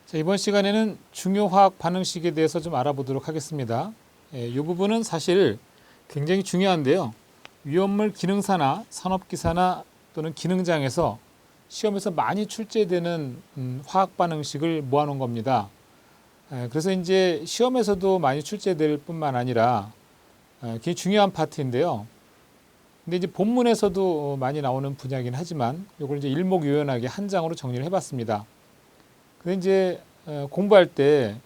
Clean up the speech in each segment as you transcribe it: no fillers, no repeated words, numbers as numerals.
자, 이번 시간에는 중요화학 반응식에 대해서 좀 알아보도록 하겠습니다. 이 부분은 사실 굉장히 중요한데요. 위험물 기능사나 산업기사나 또는 기능장에서 시험에서 많이 출제되는 화학 반응식을 모아놓은 겁니다. 그래서 이제 시험에서도 많이 출제될 뿐만 아니라 굉장히 중요한 파트인데요. 근데 이제 본문에서도 많이 나오는 분야이긴 하지만 이걸 이제 일목요연하게 한 장으로 정리를 해봤습니다. 근데 이제 공부할 때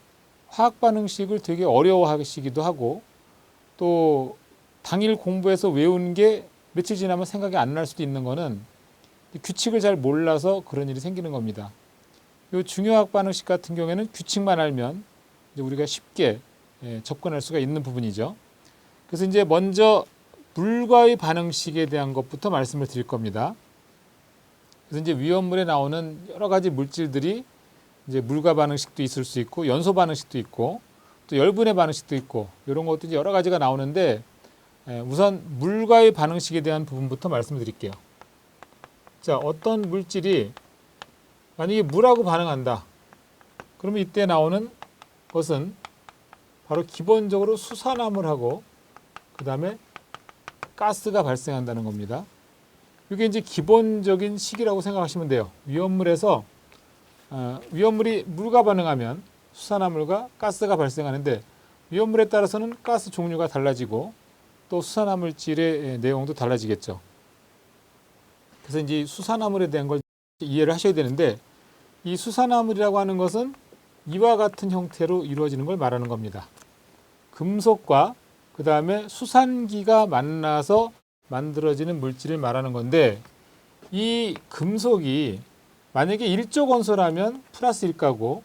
화학 반응식을 되게 어려워하시기도 하고 또 당일 공부해서 외운 게 며칠 지나면 생각이 안 날 수도 있는 거는 규칙을 잘 몰라서 그런 일이 생기는 겁니다. 이 중요화학 반응식 같은 경우에는 규칙만 알면 이제 우리가 쉽게 접근할 수가 있는 부분이죠. 그래서 이제 먼저 물과의 반응식에 대한 것부터 말씀을 드릴 겁니다. 그래서 이제 위험물에 나오는 여러 가지 물질들이 이제 물과 반응식도 있을 수 있고 연소 반응식도 있고 또 열분해 반응식도 있고 이런 것들이 여러 가지가 나오는데 우선 물과의 반응식에 대한 부분부터 말씀을 드릴게요. 자, 어떤 물질이 만약에 물하고 반응한다. 그러면 이때 나오는 것은 바로 기본적으로 수산화물하고 그 다음에 가스가 발생한다는 겁니다. 이게 이제 기본적인 식이라고 생각하시면 돼요. 위험물이 물과 반응하면 수산화물과 가스가 발생하는데 위험물에 따라서는 가스 종류가 달라지고 또 수산화물질의 내용도 달라지겠죠. 그래서 이제 수산화물에 대한 걸 이해를 하셔야 되는데 이 수산화물이라고 하는 것은 이와 같은 형태로 이루어지는 걸 말하는 겁니다. 금속과 그 다음에 수산기가 만나서 만들어지는 물질을 말하는 건데 이 금속이 만약에 일조 원소라면 플러스 1가고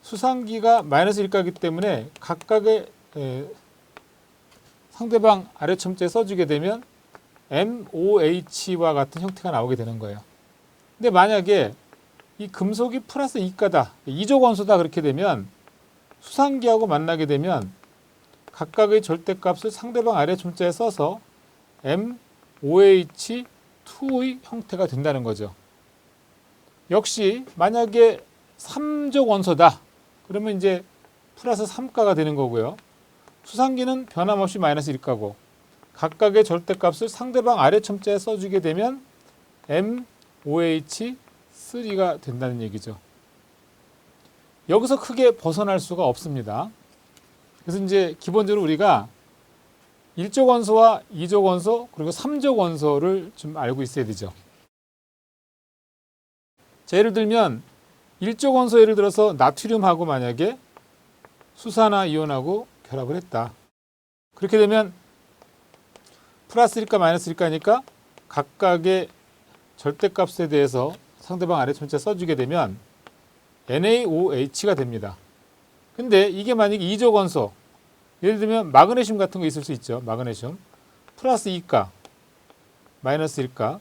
수산기가 마이너스 1가기 때문에 각각의 상대방 아래첨자에 써주게 되면 MOH와 같은 형태가 나오게 되는 거예요. 근데 만약에 이 금속이 플러스 2가다, 2조 원소다 그렇게 되면 수산기하고 만나게 되면 각각의 절대값을 상대방 아래첨자에 써서 MOH2의 형태가 된다는 거죠. 역시 만약에 3조 원소다. 그러면 이제 플러스 3가가 되는 거고요. 수산기는 변함없이 마이너스 1가고 각각의 절대값을 상대방 아래첨자에 써주게 되면 MOH3가 된다는 얘기죠. 여기서 크게 벗어날 수가 없습니다. 그래서 이제 기본적으로 우리가 1조 원소와 2조 원소 그리고 3조 원소를 좀 알고 있어야 되죠. 자, 예를 들면 1조 원소 예를 들어서 나트륨하고 만약에 수산화 이온하고 결합을 했다. 그렇게 되면 플러스 1가 마이너스 1가니까 각각의 절대값에 대해서 상대방 아래첨자 써주게 되면 NaOH가 됩니다. 근데 이게 만약에 2조 원소 예를 들면 마그네슘 같은 거 있을 수 있죠. 마그네슘 플러스 2가 마이너스 1가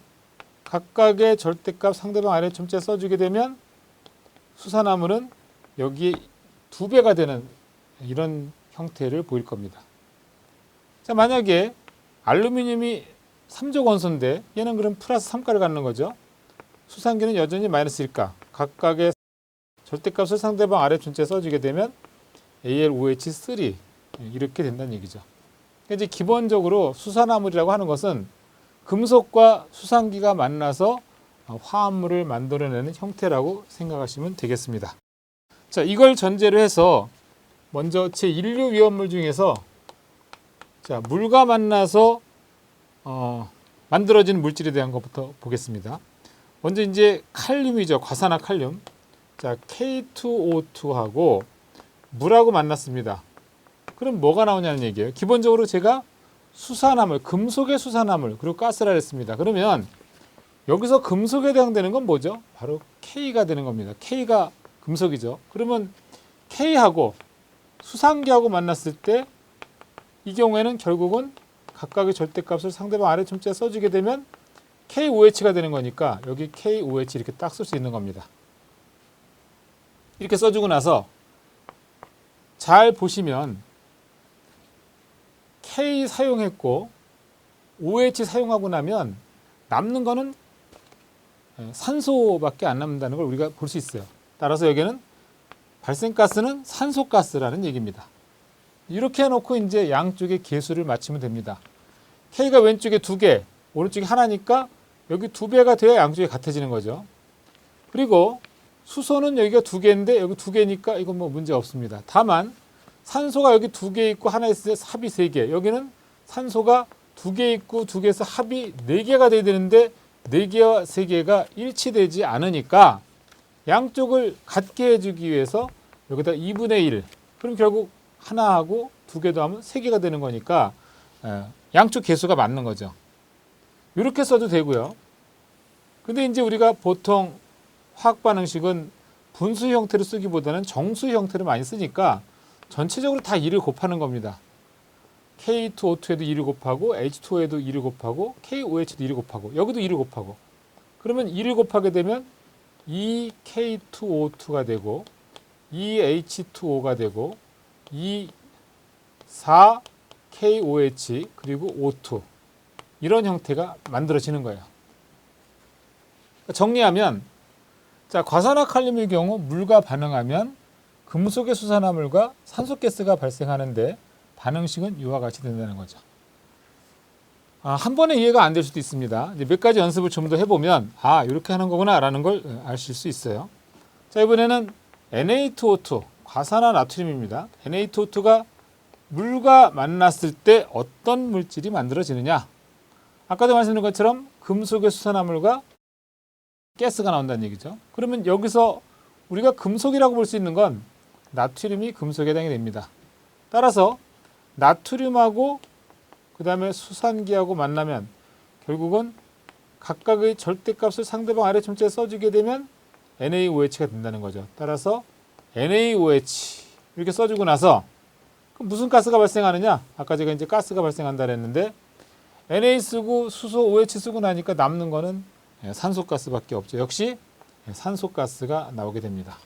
각각의 절대값 상대방 아래첨자 써주게 되면 수산화물은 여기에 2배가 되는 이런 형태를 보일 겁니다. 자, 만약에 알루미늄이 3조 원소인데 얘는 그럼 플러스 3가를 갖는 거죠. 수산기는 여전히 마이너스 1가 각각의 절대값을 상대방 아래첨자에 써주게 되면 AlOH3 이렇게 된다는 얘기죠. 이제 기본적으로 수산화물이라고 하는 것은 금속과 수산기가 만나서 화합물을 만들어내는 형태라고 생각하시면 되겠습니다. 자, 이걸 전제로 해서 먼저 제1류 위험물 중에서 자, 물과 만나서 만들어지는 물질에 대한 것부터 보겠습니다. 먼저 이제 칼륨이죠. 과산화칼륨. 자, K2O2하고 물하고 만났습니다. 그럼 뭐가 나오냐는 얘기예요. 기본적으로 제가 수산화물, 금속의 수산화물, 그리고 가스라 했습니다. 그러면 여기서 금속에 해당되는 건 뭐죠? 바로 K가 되는 겁니다. K가 금속이죠. 그러면 K하고 수산기하고 만났을 때 이 경우에는 결국은 각각의 절대값을 상대방 아래첨자에 써주게 되면 KOH가 되는 거니까 여기 KOH 이렇게 딱 쓸 수 있는 겁니다. 이렇게 써주고 나서 잘 보시면 K 사용했고 OH 사용하고 나면 남는 거는 산소밖에 안 남는다는 걸 우리가 볼 수 있어요. 따라서 여기는 발생가스는 산소가스라는 얘기입니다. 이렇게 해놓고 이제 양쪽의 계수를 맞추면 됩니다. K가 왼쪽에 2개, 오른쪽에 하나니까 여기 2배가 돼야 양쪽이 같아지는 거죠. 그리고 수소는 여기가 2개인데 여기 2개니까 이건 뭐 문제 없습니다. 다만 산소가 여기 2개 있고 하나 있을 때 합이 3개. 여기는 산소가 2개 있고 2개에서 합이 4개가 돼야 되는데 4개와 3개가 일치되지 않으니까 양쪽을 같게 해주기 위해서 여기다 2분의 1. 그럼 결국 하나하고 2개 더하면 3개가 되는 거니까 양쪽 개수가 맞는 거죠. 이렇게 써도 되고요. 근데 이제 우리가 보통 화학 반응식은 분수 형태로 쓰기보다는 정수 형태로 많이 쓰니까 전체적으로 다 2를 곱하는 겁니다. K2O2에도 2를 곱하고 H2O에도 2를 곱하고 KOH도 2를 곱하고 여기도 2를 곱하고 그러면 2를 곱하게 되면 2K2O2가 되고 2H2O가 되고 4KOH 그리고 O2 이런 형태가 만들어지는 거예요. 정리하면 자, 과산화칼륨의 경우 물과 반응하면 금속의 수산화물과 산소가스가 발생하는데 반응식은 이와 같이 된다는 거죠. 한 번에 이해가 안 될 수도 있습니다. 이제 몇 가지 연습을 좀 더 해보면 이렇게 하는 거구나 라는 걸 아실 수 있어요. 자, 이번에는 Na2O2 과산화 나트륨입니다. Na2O2가 물과 만났을 때 어떤 물질이 만들어지느냐. 아까도 말씀드린 것처럼 금속의 수산화물과 가스가 나온다는 얘기죠. 그러면 여기서 우리가 금속이라고 볼 수 있는 건 나트륨이 금속에 해당이 됩니다. 따라서 나트륨하고 그 다음에 수산기하고 만나면 결국은 각각의 절대값을 상대방 아래점자에 써주게 되면 NaOH가 된다는 거죠. 따라서 NaOH 이렇게 써주고 나서 그럼 무슨 가스가 발생하느냐? 아까 제가 이제 가스가 발생한다 그랬는데 Na 쓰고 수소 OH 쓰고 나니까 남는 거는 산소가스밖에 없죠. 역시 산소가스가 나오게 됩니다.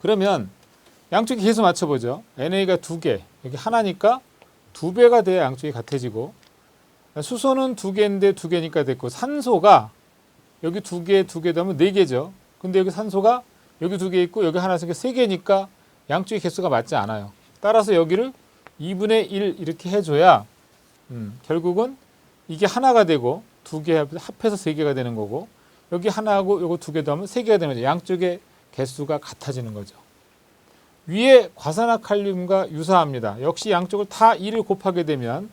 그러면 양쪽이 계수 맞춰보죠. NA가 2개, 여기 하나니까 2배가 돼야 양쪽이 같아지고 수소는 2개인데 2개니까 됐고 산소가 여기 2개, 2개 더하면 4개죠. 근데 여기 산소가 여기 2개 있고 여기 하나 있으니까 3개니까 양쪽의 개수가 맞지 않아요. 따라서 여기를 2분의 1 이렇게 해줘야 결국은 이게 하나가 되고 2개 합해서 3개가 되는 거고 여기 하나하고 요거 2개 더하면 3개가 되는 거죠. 양쪽의 개수가 같아지는 거죠. 위에 과산화칼륨과 유사합니다. 역시 양쪽을 다 2를 곱하게 되면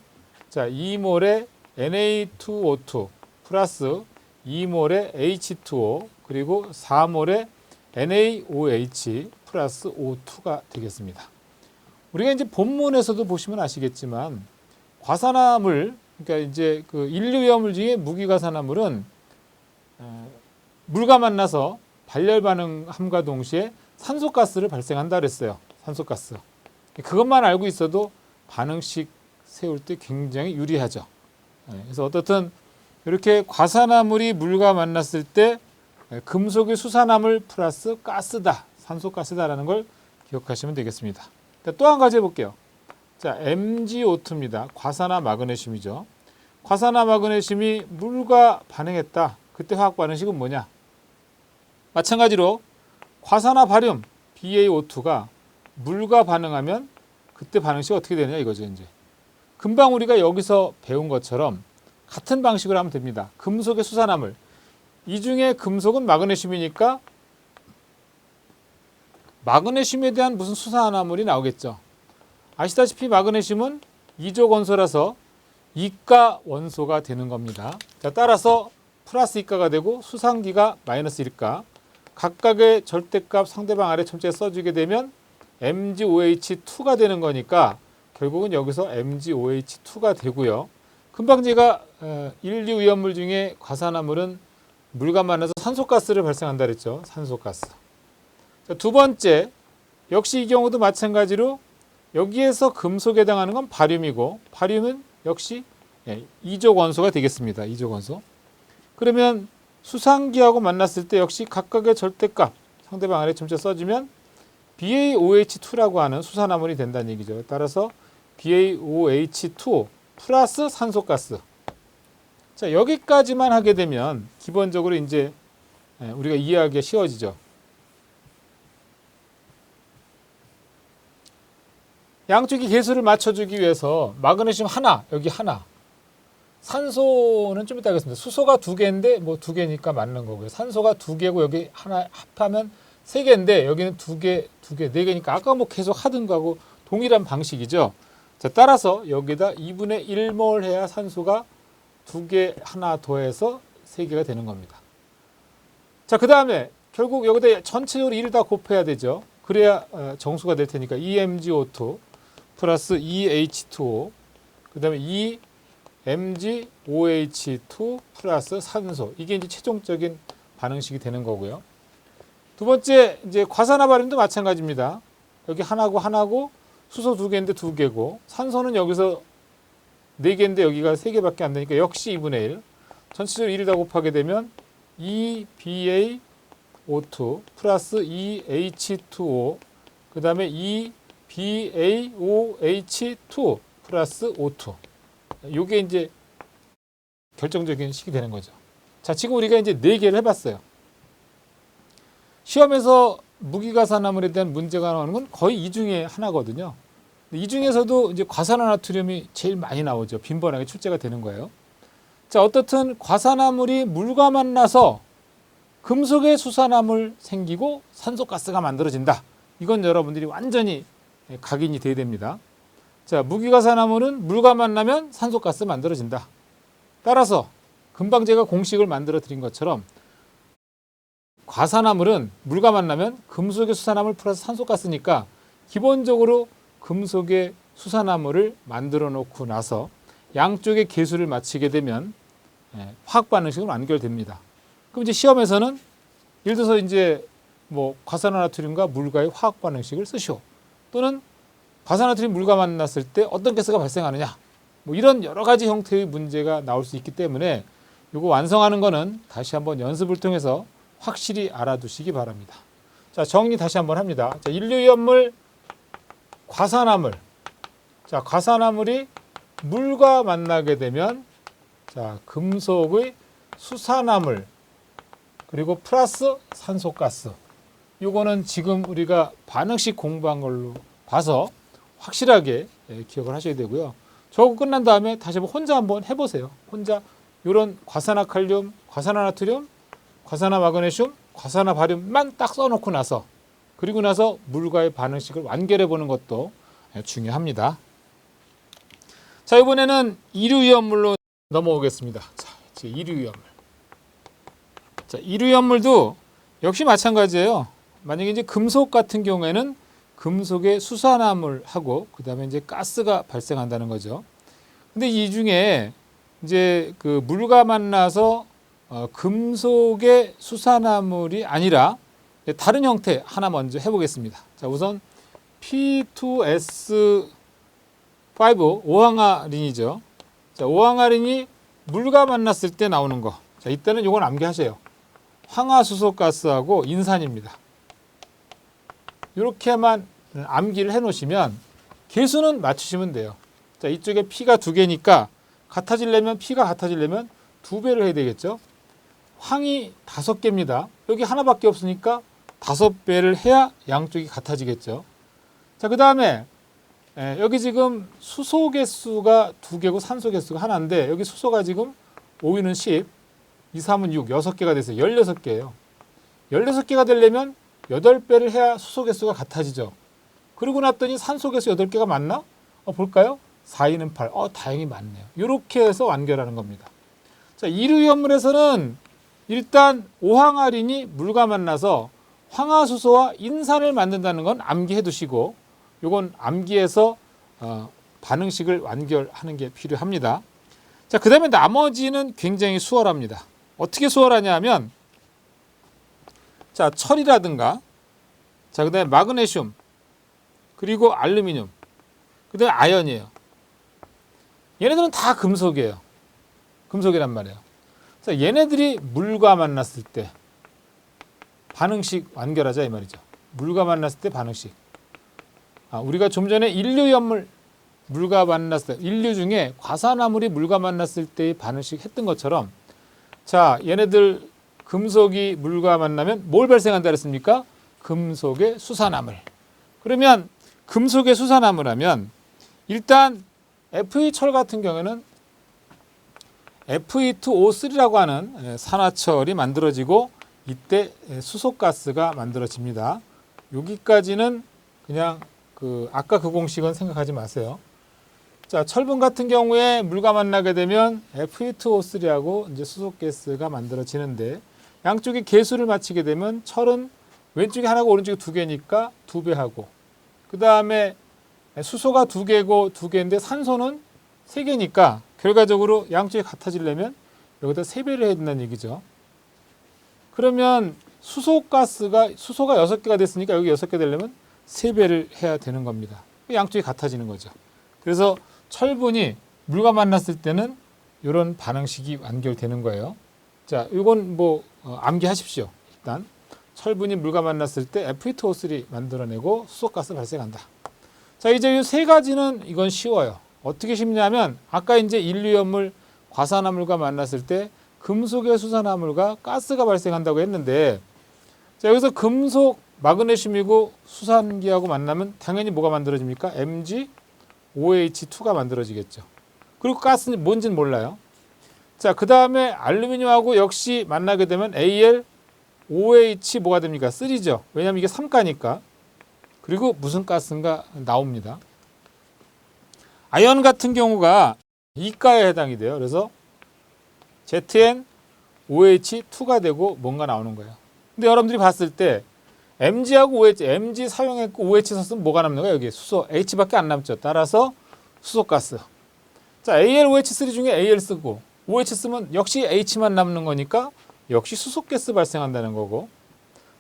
자 2몰의 Na2O2 플러스 2몰의 H2O 그리고 4몰의 NaOH 플러스 O2가 되겠습니다. 우리가 이제 본문에서도 보시면 아시겠지만 과산화물 그러니까 이제 그 인류위험물 중에 무기과산화물은 물과 만나서 발열 반응함과 동시에 산소가스를 발생한다 그랬어요. 산소가스. 그것만 알고 있어도 반응식 세울 때 굉장히 유리하죠. 그래서 어떻든 이렇게 과산화물이 물과 만났을 때 금속의 수산화물 플러스 가스다. 산소가스다라는 걸 기억하시면 되겠습니다. 또 한 가지 해볼게요. 자, MgO2입니다. 과산화 마그네슘이죠. 과산화 마그네슘이 물과 반응했다. 그때 화학 반응식은 뭐냐? 마찬가지로 과산화 바륨 BaO2가 물과 반응하면 그때 반응식이 어떻게 되느냐 이거죠. 이제 금방 우리가 여기서 배운 것처럼 같은 방식으로 하면 됩니다. 금속의 수산화물 이 중에 금속은 마그네슘이니까 마그네슘에 대한 무슨 수산화물이 나오겠죠. 아시다시피 마그네슘은 이족 원소라서 이가 원소가 되는 겁니다. 자, 따라서 플러스 이가가 되고 수산기가 마이너스 1가 각각의 절대값 상대방 아래 첨자에 써주게 되면 MgOH2가 되는 거니까 결국은 여기서 MgOH2가 되고요. 금방 제가 인류 위험물 중에 과산화물은 물과 만나서 산소가스를 발생한다 그랬죠. 산소가스. 자, 두 번째 역시 이 경우도 마찬가지로 여기에서 금속에 해당하는 건 바륨이고 바륨은 역시 이족 원소가 되겠습니다. 이족 원소. 그러면 수산기하고 만났을 때 역시 각각의 절대값 상대방 아래 첨자 써주면 BaOH2라고 하는 수산화물이 된다는 얘기죠. 따라서 BaOH2 플러스 산소가스. 자, 여기까지만 하게 되면 기본적으로 이제 우리가 이해하기가 쉬워지죠. 양쪽이 개수를 맞춰주기 위해서 마그네슘 하나, 여기 하나. 산소는 좀 이따 하겠습니다. 수소가 2개인데 뭐 2개니까 맞는 거고요. 산소가 2개고 여기 하나 합하면 3개인데 여기는 2개, 4개니까 아까 뭐 계속 하던 거하고 동일한 방식이죠. 자, 따라서 여기다 2분의 1몰 해야 산소가 2개 하나 더해서 3개가 되는 겁니다. 자, 그 다음에 결국 여기다 전체적으로 1을 다 곱해야 되죠. 그래야 정수가 될 테니까 EMgO2 플러스 EH2O 그 다음에 EMgOH2 플러스 산소. 이게 이제 최종적인 반응식이 되는 거고요. 두 번째, 이제 과산화발륨도 마찬가지입니다. 여기 하나고 수소 2개인데 2개고 산소는 여기서 4개인데 여기가 3개밖에 안 되니까 역시 2분의 1. 전체적으로 1을 다 곱하게 되면 EBaO2 플러스 EH2O 그 다음에 EBaOH2 플러스 O2. 요게 이제 결정적인 식이 되는 거죠. 자, 지금 우리가 이제 4개를 해봤어요. 시험에서 무기가산화물에 대한 문제가 나오는 건 거의 이 중에 하나거든요. 이 중에서도 이제 과산화나트륨이 제일 많이 나오죠. 빈번하게 출제가 되는 거예요. 자, 어떻든 과산화물이 물과 만나서 금속의 수산화물 생기고 산소가스가 만들어진다. 이건 여러분들이 완전히 각인이 돼야 됩니다. 자, 무기가산화물은 물과 만나면 산소가스 만들어진다. 따라서 금방 제가 공식을 만들어 드린 것처럼 과산화물은 물과 만나면 금속의 수산화물 플러스 산소가스니까 기본적으로 금속의 수산화물을 만들어 놓고 나서 양쪽의 개수를 맞추게 되면 화학 반응식으로 완결됩니다. 그럼 이제 시험에서는 예를 들어서 이제 뭐 과산화나트륨과 물과의 화학 반응식을 쓰시오. 또는 과산화나트륨 물과 만났을 때 어떤 가스가 발생하느냐. 뭐 이런 여러 가지 형태의 문제가 나올 수 있기 때문에 이거 완성하는 거는 다시 한번 연습을 통해서 확실히 알아두시기 바랍니다. 자, 정리 다시 한번 합니다. 자, 인류위험물, 과산화물. 자, 과산화물이 물과 만나게 되면 자, 금속의 수산화물 그리고 플러스 산소가스. 요거는 지금 우리가 반응식 공부한 걸로 봐서 확실하게 기억을 하셔야 되고요. 저거 끝난 다음에 다시 혼자 한번 해보세요. 혼자 이런 과산화칼륨, 과산화나트륨, 과산화마그네슘, 과산화바륨만 딱 써놓고 나서 그리고 나서 물과의 반응식을 완결해 보는 것도 중요합니다. 자, 이번에는 이류위험물로 넘어오겠습니다. 자, 이제 이류위험물. 자, 이류위험물도 역시 마찬가지예요. 만약에 이제 금속 같은 경우에는 금속의 수산화물하고 그다음에 이제 가스가 발생한다는 거죠. 근데 이 중에 이제 그 물과 만나서 금속의 수산화물이 아니라 다른 형태 하나 먼저 해보겠습니다. 자, 우선 P2S5 오항아린이죠. 자, 오항아린이 물과 만났을 때 나오는 거. 자, 이때는 이건 암기하세요. 황화수소가스하고 인산입니다. 이렇게만 암기를 해 놓으시면 개수는 맞추시면 돼요. 자, 이쪽에 P가 2개니까 같아지려면 P가 같아지려면 2배를 해야 되겠죠. 황이 5개입니다. 여기 하나밖에 없으니까 5배를 해야 양쪽이 같아지겠죠. 자, 그 다음에 여기 지금 수소 개수가 2개고 산소 개수가 하나인데 여기 수소가 지금 5위는 10, 2, 3은 6, 6개가 돼서 16개예요. 16개가 되려면 8배를 해야 수소 개수가 같아지죠. 그러고 났더니 산소 개수 8개가 맞나? 볼까요? 4, 2는 8. 다행히 맞네요. 이렇게 해서 완결하는 겁니다. 자, 이류위험물에서는 일단 오항아린이 물과 만나서 황화수소와 인산을 만든다는 건 암기해 두시고 요건 암기해서 반응식을 완결하는 게 필요합니다. 자, 그 다음에 나머지는 굉장히 수월합니다. 어떻게 수월하냐 하면 자, 철이라든가 자, 그 다음에 마그네슘 그리고 알루미늄 그 다음에 아연이에요. 얘네들은 다 금속이에요. 금속이란 말이에요. 자, 얘네들이 물과 만났을 때 반응식 완결하자 이 말이죠. 물과 만났을 때 반응식. 우리가 좀 전에 인류위험물 물과 만났을 때 인류 중에 과산화물이 물과 만났을 때의 반응식 했던 것처럼 자, 얘네들 금속이 물과 만나면 뭘 발생한다 그랬습니까? 금속의 수산화물. 그러면 금속의 수산화물하면 일단 Fe철 같은 경우에는 Fe2O3라고 하는 산화철이 만들어지고 이때 수소가스가 만들어집니다. 여기까지는 그냥 아까 그 공식은 생각하지 마세요. 자, 철분 같은 경우에 물과 만나게 되면 Fe2O3하고 이제 수소가스가 만들어지는데 양쪽에 개수를 맞추게 되면 철은 왼쪽에 하나고 오른쪽에 두 개니까 두 배 하고 그 다음에 수소가 두 개인데 산소는 세 개니까 결과적으로 양쪽이 같아지려면 여기다 세 배를 해야 된다는 얘기죠. 그러면 수소가 6개가 됐으니까 여기 6개 되려면 3배를 해야 되는 겁니다. 양쪽이 같아지는 거죠. 그래서 철분이 물과 만났을 때는 이런 반응식이 완결되는 거예요. 자, 이건 암기하십시오. 일단 철분이 물과 만났을 때 Fe2O3 만들어내고 수소가스 발생한다. 자, 이제 이 세 가지는 이건 쉬워요. 어떻게 쉽냐면 아까 이제 인류연물 과산화물과 만났을 때 금속의 수산화물과 가스가 발생한다고 했는데 자, 여기서 금속 마그네슘이고 수산기하고 만나면 당연히 뭐가 만들어집니까? MgOH2가 만들어지겠죠. 그리고 가스는 뭔지는 몰라요. 자, 그 다음에 알루미늄하고 역시 만나게 되면 AlOH 뭐가 됩니까? 3죠. 왜냐하면 이게 3가니까. 그리고 무슨 가스인가 나옵니다. 아연 같은 경우가 2가에 해당이 돼요. 그래서 ZnOH2가 되고 뭔가 나오는 거예요. 근데 여러분들이 봤을 때 Mg하고 OH, Mg 사용했고 OH 썼으면 뭐가 남는 거예요? 여기 수소 H밖에 안 남죠. 따라서 수소가스. 자, AlOH3 중에 Al 쓰고 OH 쓰면 역시 H만 남는 거니까 역시 수소가스 발생한다는 거고.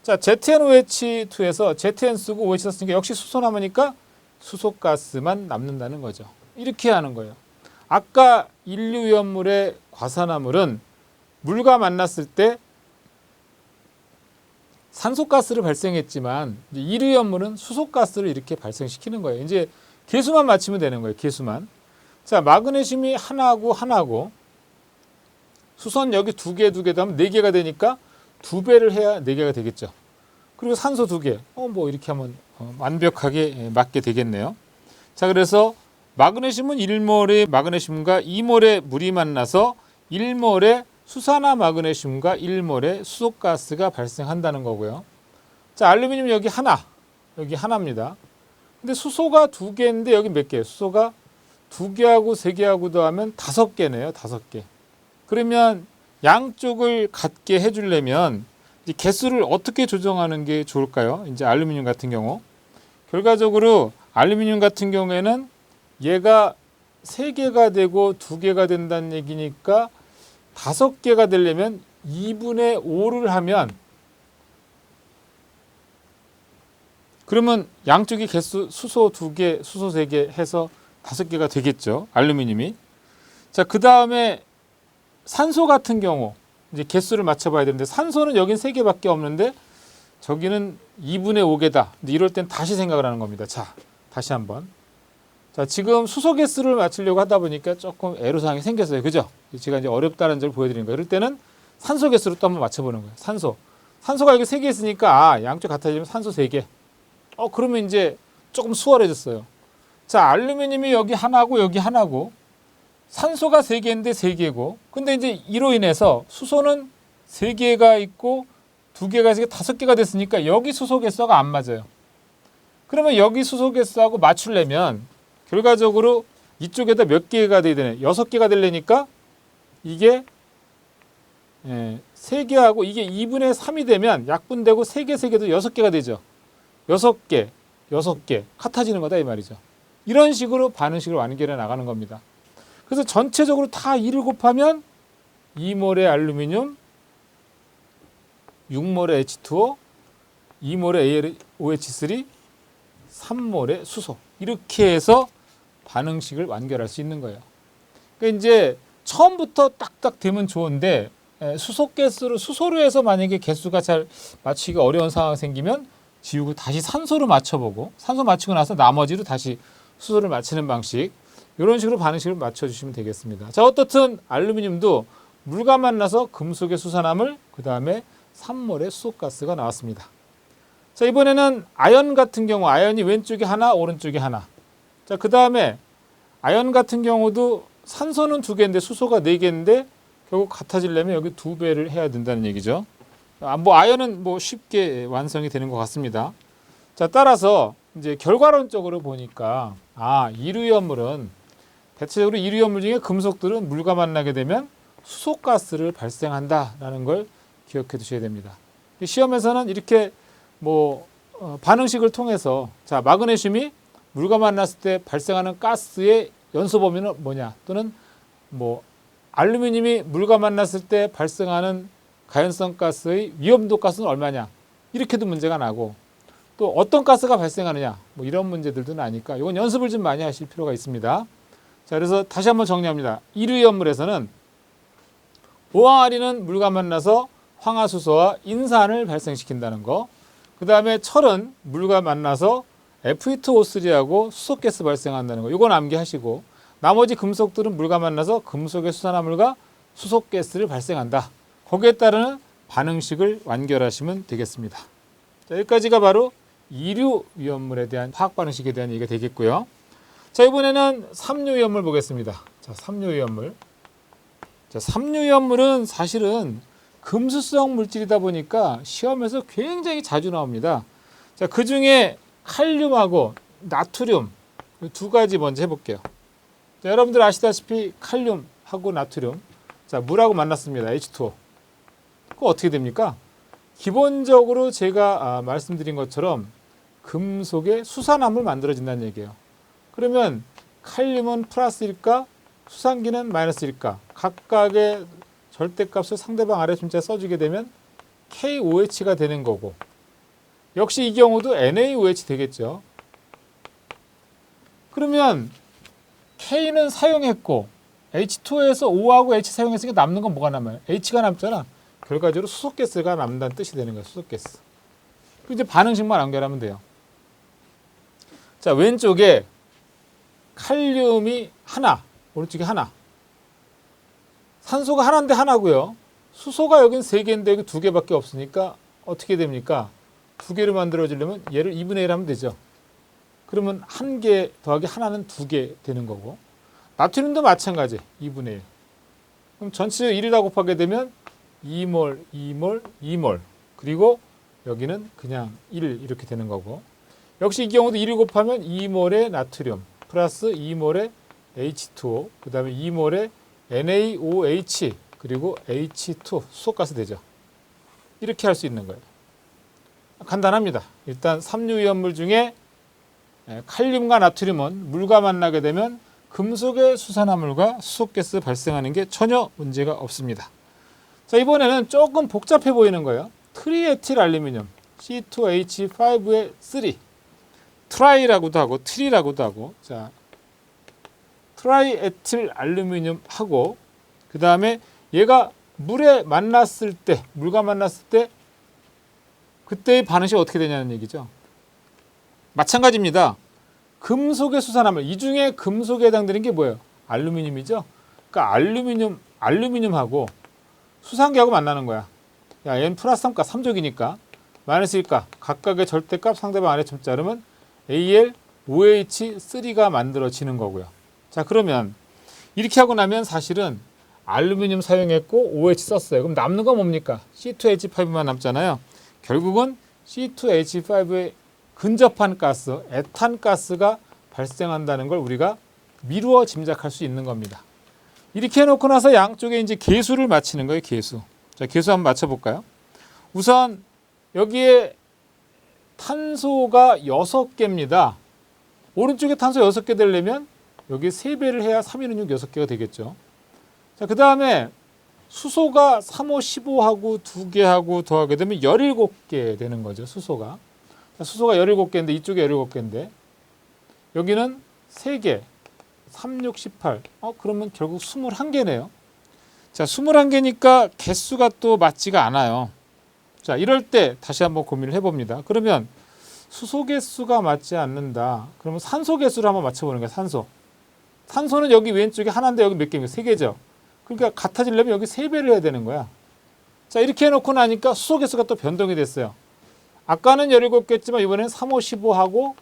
자, ZnOH2에서 Zn 쓰고 OH 썼으니까 역시 수소 남으니까 수소가스만 남는다는 거죠. 이렇게 하는 거예요. 아까 인류위험물의 과산화물은 물과 만났을 때 산소가스를 발생했지만 인류위험물은 수소가스를 이렇게 발생시키는 거예요. 이제 개수만 맞추면 되는 거예요. 개수만. 자, 마그네슘이 하나고 수소는 여기 두 개 하면 4개가 되니까 2배를 해야 4개가 되겠죠. 그리고 산소 2개. 이렇게 하면 완벽하게 맞게 되겠네요. 자, 그래서 마그네슘은 1몰의 마그네슘과 2몰의 물이 만나서 1몰의 수산화 마그네슘과 1몰의 수소가스가 발생한다는 거고요. 자, 알루미늄 여기 하나입니다. 근데 수소가 2개인데 여기 몇 개예요? 수소가 2개하고 3개하고 더하면 5개네요. 5개. 그러면 양쪽을 같게 해주려면 이제 개수를 어떻게 조정하는 게 좋을까요? 이제 알루미늄 같은 경우. 결과적으로 알루미늄 같은 경우에는 얘가 3개가 되고 2개가 된다는 얘기니까 5개가 되려면 2분의 5를 하면 그러면 양쪽이 개수 수소 2개, 수소 3개 해서 5개가 되겠죠. 알루미늄이. 자, 그 다음에 산소 같은 경우 이제 개수를 맞춰봐야 되는데 산소는 여긴 3개밖에 없는데 저기는 2분의 5개다. 근데 이럴 땐 다시 생각을 하는 겁니다. 자, 다시 한번. 자, 지금 수소 개수를 맞추려고 하다 보니까 조금 애로사항이 생겼어요. 그죠? 제가 이제 어렵다는 점을 보여드린 거예요. 이럴 때는 산소 개수로 또 한번 맞춰보는 거예요. 산소가 여기 3개 있으니까 양쪽 같아지면 산소 3개. 그러면 이제 조금 수월해졌어요. 자, 알루미늄이 여기 하나고 여기 하나고 산소가 3개인데 3개고 근데 이제 이로 인해서 수소는 3개가 있고 2개가 있으니까 5개가 됐으니까 여기 수소 개수가 안 맞아요. 그러면 여기 수소 개수하고 맞추려면 결과적으로 이쪽에다 몇 개가 돼야 되냐? 6개가 되려니까 이게 3개하고 이게 2분의 3이 되면 약분되고 3개도 6개가 되죠. 6개 같아지는 거다 이 말이죠. 이런 식으로 반응식을 완결해 나가는 겁니다. 그래서 전체적으로 다 2를 곱하면 2몰의 알루미늄, 6몰의 H2O, 2몰의 AlOH3, 3몰의 수소 이렇게 해서 반응식을 완결할 수 있는 거예요. 그러니까 이제 처음부터 딱딱 되면 좋은데 수소로 해서 만약에 개수가 잘 맞추기가 어려운 상황이 생기면 지우고 다시 산소로 맞춰보고 산소 맞추고 나서 나머지로 다시 수소를 맞추는 방식 이런 식으로 반응식을 맞춰주시면 되겠습니다. 자, 어떻든 알루미늄도 물과 만나서 금속의 수산화물 그 다음에 3몰의 수소가스가 나왔습니다. 자, 이번에는 아연 같은 경우 아연이 왼쪽에 하나, 오른쪽에 하나. 자, 그 다음에 아연 같은 경우도 산소는 2개인데 수소가 4개인데 결국 같아지려면 여기 2배를 해야 된다는 얘기죠. 뭐 아연은 뭐 쉽게 완성이 되는 것 같습니다. 자, 따라서 이제 결과론적으로 보니까 이류염물은 대체적으로 이류염물 중에 금속들은 물과 만나게 되면 수소가스를 발생한다라는 걸 기억해 두셔야 됩니다. 시험에서는 이렇게 반응식을 통해서 자, 마그네슘이 물과 만났을 때 발생하는 가스의 연소 범위는 뭐냐, 또는 알루미늄이 물과 만났을 때 발생하는 가연성 가스의 위험도 가스는 얼마냐, 이렇게도 문제가 나고, 또 어떤 가스가 발생하느냐, 이런 문제들도 나니까 이건 연습을 좀 많이 하실 필요가 있습니다. 자, 그래서 다시 한번 정리합니다. 이류염물에서는 오항아리는 물과 만나서 황화수소와 인산을 발생시킨다는 거, 그 다음에 철은 물과 만나서 Fe2O3하고 수소가스 발생한다는 거, 이건 암기하시고, 나머지 금속들은 물과 만나서 금속의 수산화물과 수소가스를 발생한다. 거기에 따르는 반응식을 완결하시면 되겠습니다. 자, 여기까지가 바로 이류위험물에 대한 화학 반응식에 대한 얘기가 되겠고요. 자, 이번에는 삼류위험물 보겠습니다. 자, 삼류위험물. 자, 삼류위험물은 사실은 금수성 물질이다 보니까 시험에서 굉장히 자주 나옵니다. 자, 그 중에 칼륨하고 나트륨 2가지 먼저 해볼게요. 자, 여러분들 아시다시피 칼륨하고 나트륨, 자, 물하고 만났습니다. H2O. 그거 어떻게 됩니까? 기본적으로 제가 말씀드린 것처럼 금속의 수산화물 만들어진다는 얘기예요. 그러면 칼륨은 플러스일까? 수산기는 마이너스일까? 각각의 절대값을 상대방 아래 문자에 써주게 되면 KOH가 되는 거고, 역시 이 경우도 NaOH 되겠죠. 그러면 K는 사용했고 H2O에서 O하고 H 사용했으니까 남는 건 뭐가 남아요? H가 남잖아. 결과적으로 수소가스가 남는다는 뜻이 되는 거예요. 수소가스. 그리고 이제 반응식만 연결하면 돼요. 자, 왼쪽에 칼륨이 하나, 오른쪽에 하나. 산소가 하나인데 하나고요. 수소가 여긴 3개인데 여기 2개밖에 없으니까 어떻게 됩니까? 2개를 만들어지려면 얘를 2분의 1 하면 되죠. 그러면 1개 더하기 하나는 2개 되는 거고, 나트륨도 마찬가지 2분의 1. 그럼 전체 1이라 곱하게 되면 2몰, 2몰, 2몰. 그리고 여기는 그냥 1 이렇게 되는 거고, 역시 이 경우도 1을 곱하면 2몰의 나트륨 플러스 2몰의 H2O, 그 다음에 2몰의 NaOH, 그리고 H2 수소가스 되죠. 이렇게 할 수 있는 거예요. 간단합니다. 일단 삼류위험물 중에 칼륨과 나트륨은 물과 만나게 되면 금속의 수산화물과 수소가스 발생하는 게 전혀 문제가 없습니다. 자, 이번에는 조금 복잡해 보이는 거예요. 트리에틸 알루미늄 C2H5의 3, 트라이라고도 하고 트리라고도 하고, 자, 트라이에틸 알루미늄하고, 그 다음에 얘가 물에 만났을 때, 물과 만났을 때 그때의 반응식이 어떻게 되냐는 얘기죠. 마찬가지입니다. 금속의 수산화물, 이 중에 금속에 해당되는 게 뭐예요? 알루미늄이죠. 그러니까 알루미늄하고 수산기하고 만나는 거야. 야, 얘는 플러스 3가 3족이니까 마이너스 1가 각각의 절대값 상대방 아래 점 자르면 AlOH3가 만들어지는 거고요. 자, 그러면 이렇게 하고 나면 사실은 알루미늄 사용했고 OH 썼어요. 그럼 남는 건 뭡니까? C2H5만 남잖아요. 결국은 C2H5에 근접한 가스, 에탄가스가 발생한다는 걸 우리가 미루어 짐작할 수 있는 겁니다. 이렇게 해놓고 나서 양쪽에 이제 계수를 맞히는 거예요. 계수. 자, 계수 한번 맞춰볼까요? 우선 여기에 탄소가 6개입니다. 오른쪽에 탄소 6개 되려면 여기 3배를 해야 316 6개가 되겠죠. 자, 그 다음에 수소가 3, 5, 15하고 2개하고 더하게 되면 17개 되는 거죠. 수소가. 자, 수소가 17개인데 이쪽에 17개인데 여기는 3개. 3, 6, 18. 그러면 결국 21개네요. 자, 21개니까 개수가 또 맞지가 않아요. 자, 이럴 때 다시 한번 고민을 해봅니다. 그러면 수소 개수가 맞지 않는다. 그러면 산소 개수를 한번 맞춰보는 거예요. 산소. 산소는 여기 왼쪽에 하나인데 여기 몇 개입니까? 3개죠. 그러니까 같아지려면 여기 3배를 해야 되는 거야. 자, 이렇게 해놓고 나니까 수소 개수가 또 변동이 됐어요. 아까는 17개였지만 이번에는 3, 5, 15하고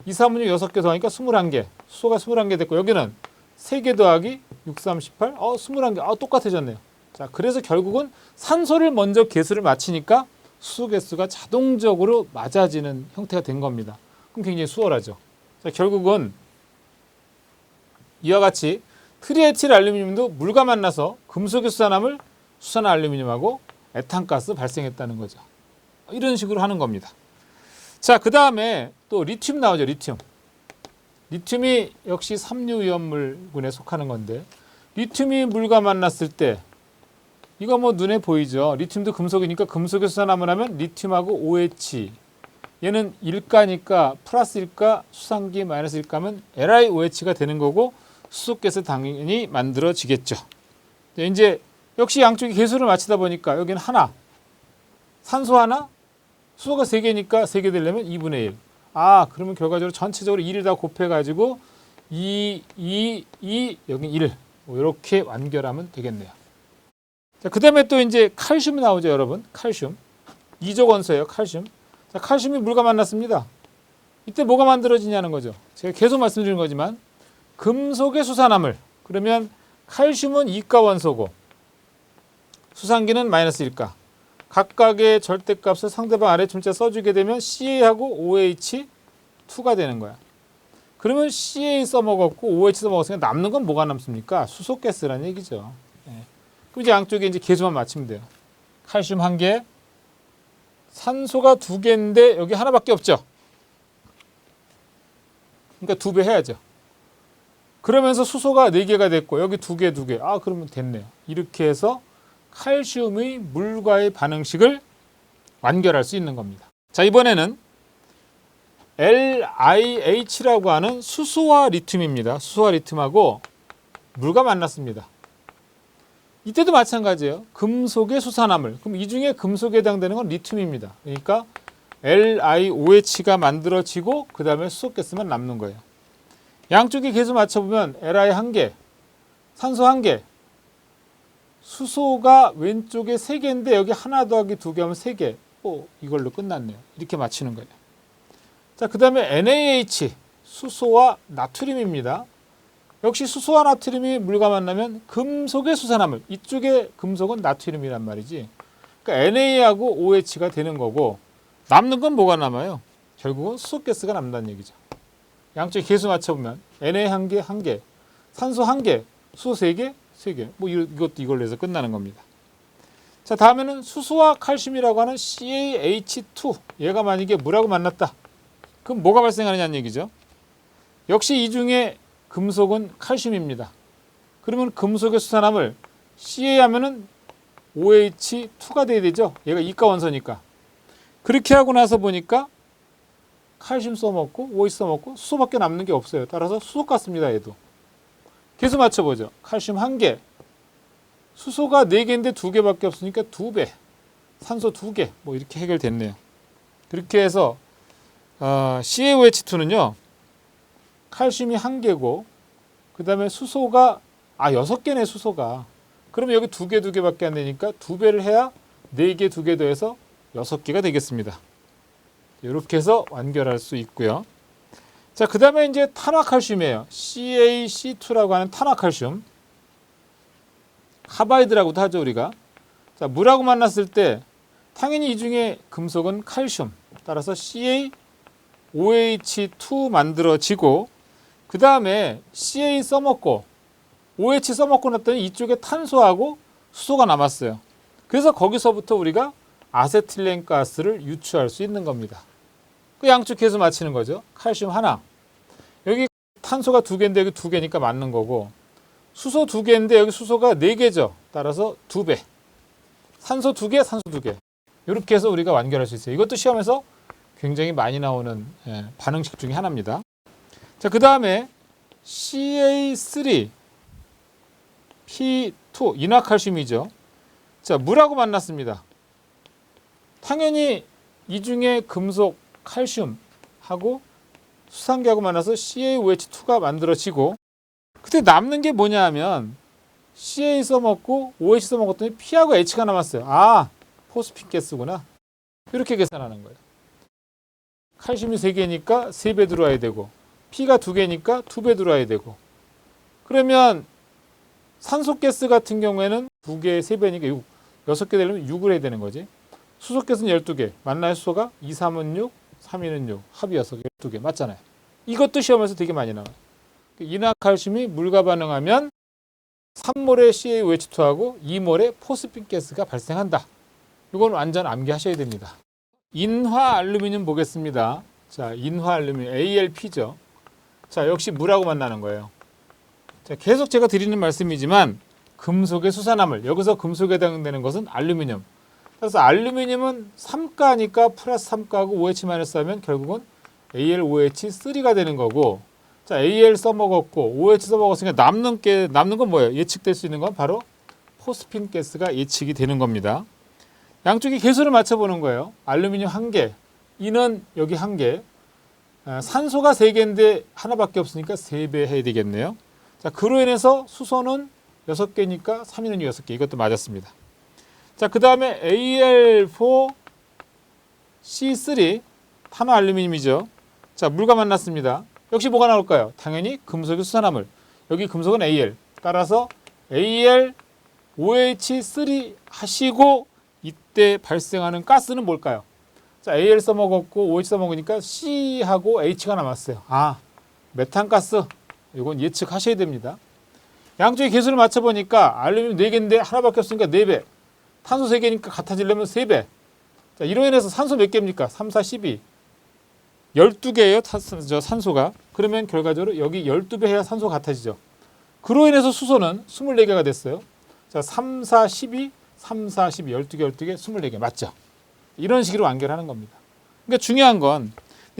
2, 3, 6, 6개 더하니까 21개. 수소가 21개 됐고 여기는 3개 더하기 6, 3, 18. 21개. 똑같아졌네요. 자, 그래서 결국은 산소를 먼저 개수를 맞추니까 수소 개수가 자동적으로 맞아지는 형태가 된 겁니다. 그럼 굉장히 수월하죠. 자, 결국은 이와 같이 트리에틸 알루미늄도 물과 만나서 금속의 수산화물, 수산화 알루미늄하고 에탄가스 발생했다는 거죠. 이런 식으로 하는 겁니다. 자, 그 다음에 또 리튬 나오죠. 리튬이 역시 삼류위험물군에 속하는 건데 리튬이 물과 만났을 때 이거 뭐 눈에 보이죠. 리튬도 금속이니까 금속의 수산화물 하면 리튬하고 OH 얘는 일가니까 플러스 일가 수산기 마이너스 일가 하면 LiOH가 되는 거고 수소가스 당연히 만들어지겠죠. 이제 역시 양쪽이 개수를 맞추다 보니까 여기는 하나, 산소 하나, 수소가 3개니까 3개 되려면 2분의 1. 그러면 결과적으로 전체적으로 1을 다 곱해가지고 2, 여기 1. 이렇게 완결하면 되겠네요. 자, 그 다음에 또 이제 칼슘이 나오죠, 여러분. 칼슘. 이족 원소예요, 칼슘. 자, 칼슘이 물과 만났습니다. 이때 뭐가 만들어지냐는 거죠. 제가 계속 말씀드린 거지만 금속의 수산화물. 그러면 칼슘은 이가 원소고 수산기는 마이너스 일가. 각각의 절대값을 상대방 아래 문자 써주게 되면 CA하고 OH2가 되는 거야. 그러면 CA 써먹었고 OH 써먹었으니까 남는 건 뭐가 남습니까? 수소가스라는 얘기죠. 그럼 이제 양쪽에 이제 개수만 맞추면 돼요. 칼슘 1개, 산소가 2개인데 여기 하나밖에 없죠. 그러니까 2배 해야죠. 그러면서 수소가 4개가 됐고 여기 2개. 그러면 됐네요. 이렇게 해서 칼슘의 물과의 반응식을 완결할 수 있는 겁니다. 자, 이번에는 LiH라고 하는 수소와 리튬입니다. 수소와 리튬하고 물과 만났습니다. 이때도 마찬가지예요. 금속의 수산화물. 그럼 이 중에 금속에 해당되는 건 리튬입니다. 그러니까 LiOH가 만들어지고 그 다음에 수소가스만 남는 거예요. 양쪽에 개수 맞춰보면 Li 1개, 산소 1개, 수소가 왼쪽에 3개인데 여기 하나 더하기 2개 하면 3개. 이걸로 끝났네요. 이렇게 맞추는 거예요. 자, 그 다음에 NaH, 수소와 나트륨입니다. 역시 수소와 나트륨이 물과 만나면 금속의 수산화물. 이쪽에 금속은 나트륨이란 말이지. 그러니까 Na하고 OH가 되는 거고 남는 건 뭐가 남아요? 결국은 수소가스가 남는다는 얘기죠. 양쪽에 개수 맞춰보면 Na 1개, 1개, 산소 1개, 수소 3개, 3개. 이것도 이걸로 해서 끝나는 겁니다. 자, 다음에는 수소와 칼슘이라고 하는 CaH2. 얘가 만약에 물하고 만났다. 그럼 뭐가 발생하느냐는 얘기죠. 역시 이 중에 금속은 칼슘입니다. 그러면 금속의 수산화물 Ca 하면은 OH2가 돼야 되죠. 얘가 이가 원소니까. 그렇게 하고 나서 보니까 칼슘 써먹고 OH 써먹고 수소밖에 남는 게 없어요. 따라서 수소 같습니다. 얘도. 개수 맞춰보죠. 칼슘 1개, 수소가 4개인데 2개밖에 없으니까 2배, 산소 2개. 이렇게 해결됐네요. 그렇게 해서 CaOH2는요. 칼슘이 1개고 그 다음에 수소가 6개네 수소가. 그러면 여기 2개밖에 안 되니까 2배를 해야 4개 2개 더해서 6개가 되겠습니다. 이렇게 해서 완결할 수 있고요. 자, 그 다음에 이제 탄화칼슘이에요. CaC2라고 하는 탄화칼슘. 카바이드라고도 하죠, 우리가. 자, 물하고 만났을 때 당연히 이 중에 금속은 칼슘. 따라서 CaOH2 만들어지고 그 다음에 CA 써먹고 OH 써먹고 났더니 이쪽에 탄소하고 수소가 남았어요. 그래서 거기서부터 우리가 아세틸렌 가스를 유추할 수 있는 겁니다. 그 양쪽 개수 맞추는 거죠. 칼슘 하나. 여기 탄소가 2개인데 여기 2개니까 맞는 거고 수소 2개인데 여기 수소가 4개죠. 따라서 2배. 산소 2개, 산소 2개. 이렇게 해서 우리가 완결할 수 있어요. 이것도 시험에서 굉장히 많이 나오는 반응식 중에 하나입니다. 자, 그 다음에 CA3, P2, 인화칼슘이죠. 자, 물하고 만났습니다. 당연히 이 중에 금속, 칼슘하고 수산기하고 만나서 CaOH2가 만들어지고 그때 남는 게 뭐냐 하면 CA 써먹고 OH 써먹었더니 P하고 H가 남았어요. 포스핀 가스구나. 이렇게 계산하는 거예요. 칼슘이 3개니까 3배 들어와야 되고 P가 2개니까 2배 들어와야 되고 그러면 산소가스 같은 경우에는 2개, 3배니까 6, 6개 되려면 6을 해야 되는 거지. 수소가스는 12개. 만나의 수소가 2, 3은 6, 3, 2는 6. 합이 6개, 12개. 맞잖아요. 이것도 시험에서 되게 많이 나와요. 이나칼슘이 물과 반응하면 3몰의 CaOH2하고 2몰의 포스핀가스가 발생한다. 이건 완전 암기하셔야 됩니다. 인화알루미늄 보겠습니다. 자, 인화알루미늄 AlP죠. 자, 역시 물하고 만나는 거예요. 자, 계속 제가 드리는 말씀이지만 금속의 수산화물, 여기서 금속에 해당되는 것은 알루미늄. 그래서 알루미늄은 3가니까 플러스 3가고 OH- 하면 결국은 AlOH3가 되는 거고, 자, Al 써먹었고 OH 써먹었으니까 남는 건 뭐예요? 예측될 수 있는 건 바로 포스핀 가스가 예측이 되는 겁니다. 양쪽이 개수를 맞춰보는 거예요. 알루미늄 1개, 이는 여기 1개, 산소가 3개인데 하나밖에 없으니까 3배 해야 되겠네요. 자, 그로 인해서 수소는 6개니까 3인은 6개. 이것도 맞았습니다. 자, 그 다음에 Al4C3 탄화알루미늄이죠. 자, 물과 만났습니다. 역시 뭐가 나올까요? 당연히 금속의 수산화물. 여기 금속은 Al. 따라서 AlOH3 하시고 이때 발생하는 가스는 뭘까요? 자, Al 써먹었고 OH 써먹으니까 C하고 H가 남았어요. 아, 메탄가스. 이건 예측하셔야 됩니다. 양쪽의 개수를 맞춰보니까 알루미늄 4개인데 하나밖에 없으니까 4배. 탄소 3개니까 같아지려면 3배. 자, 이로 인해서 산소 몇 개입니까? 3, 4, 12. 12개예요, 산소가. 그러면 결과적으로 여기 12배 해야 산소 같아지죠. 그로 인해서 수소는 24개가 됐어요. 자, 3, 4, 12, 3, 4, 12, 12개, 12개, 24개. 맞죠? 이런 식으로 완결하는 겁니다. 그러니까 중요한 건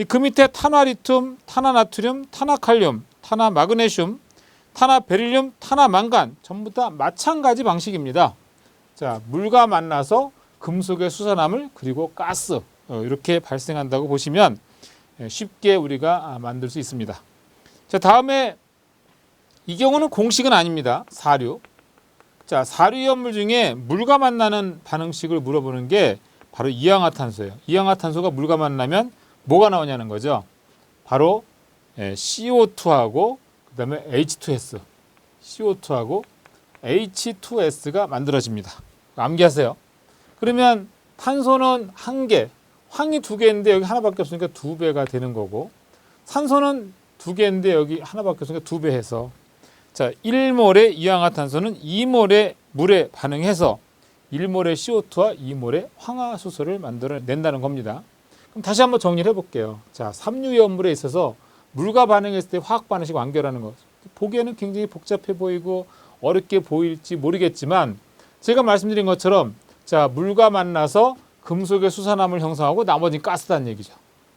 그 밑에 탄화리튬, 탄화나트륨, 탄화칼륨, 탄화마그네슘, 탄화베릴륨, 탄화망간 전부 다 마찬가지 방식입니다. 자, 물과 만나서 금속의 수산화물 그리고 가스 이렇게 발생한다고 보시면 쉽게 우리가 만들 수 있습니다. 자, 다음에 이 경우는 공식은 아닙니다. 사류. 자, 사류이온물 중에 물과 만나는 반응식을 물어보는 게 바로 이氧화탄소예요. 이氧화탄소가 물과 만나면 뭐가 나오냐는 거죠. 바로 CO2하고 그 다음에 H2S. CO2하고 H2S가 만들어집니다. 암기하세요. 그러면 탄소는 1개, 황이 2개인데 여기 하나밖에 없으니까 2배가 되는 거고, 산소는 2개인데 여기 하나밖에 없으니까 2배 해서, 자, 1몰의 이氧화탄소는 2몰의 물에 반응해서 1몰의 CO2와 2몰의 황화수소를 만들어낸다는 겁니다. 그럼 다시 한번 정리를 해볼게요. 자, 삼류이온물에 있어서 물과 반응했을 때 화학 반응식 완결하는 것. 보기에는 굉장히 복잡해 보이고 어렵게 보일지 모르겠지만 제가 말씀드린 것처럼 자, 물과 만나서 금속의 수산화물 형성하고 나머지는 가스다는 얘기죠.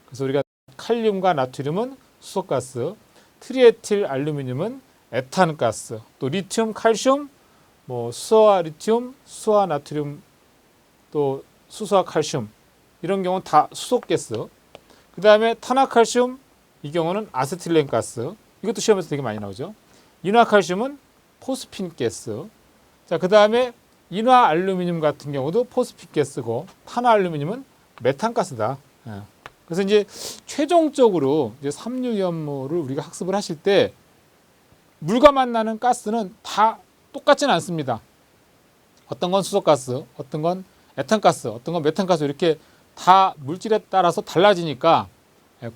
그래서 우리가 칼륨과 나트륨은 수소가스, 트리에틸 알루미늄은 에탄가스, 또 리튬, 칼슘, 수소와 리튬, 수소와 나트륨, 또 수소와 칼슘 이런 경우는 다 수소가스. 그 다음에 탄화칼슘 이 경우는 아세틸렌가스. 이것도 시험에서 되게 많이 나오죠. 인화칼슘은 포스핀가스. 자, 그 다음에 인화알루미늄 같은 경우도 포스핀가스고 탄화알루미늄은 메탄가스다. 그래서 이제 최종적으로 이제 삼류이온물을 우리가 학습을 하실 때 물과 만나는 가스는 다 똑같지는 않습니다. 어떤 건 수소가스, 어떤 건 에탄가스, 어떤 건 메탄가스 이렇게 다 물질에 따라서 달라지니까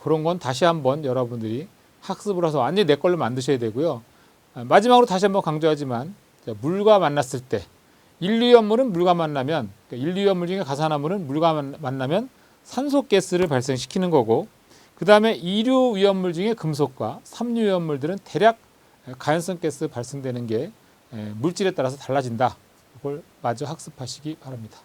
그런 건 다시 한번 여러분들이 학습을 해서 완전히 내 걸로 만드셔야 되고요. 마지막으로 다시 한번 강조하지만 물과 만났을 때 인류이온물은 물과 만나면 인류이온물 중에 가산화물은 물과 만나면 산소가스를 발생시키는 거고 그 다음에 이류이온물 중에 금속과 삼류이온물들은 대략 가연성 가스 발생되는 게 물질에 따라서 달라진다. 이걸 마저 학습하시기 바랍니다.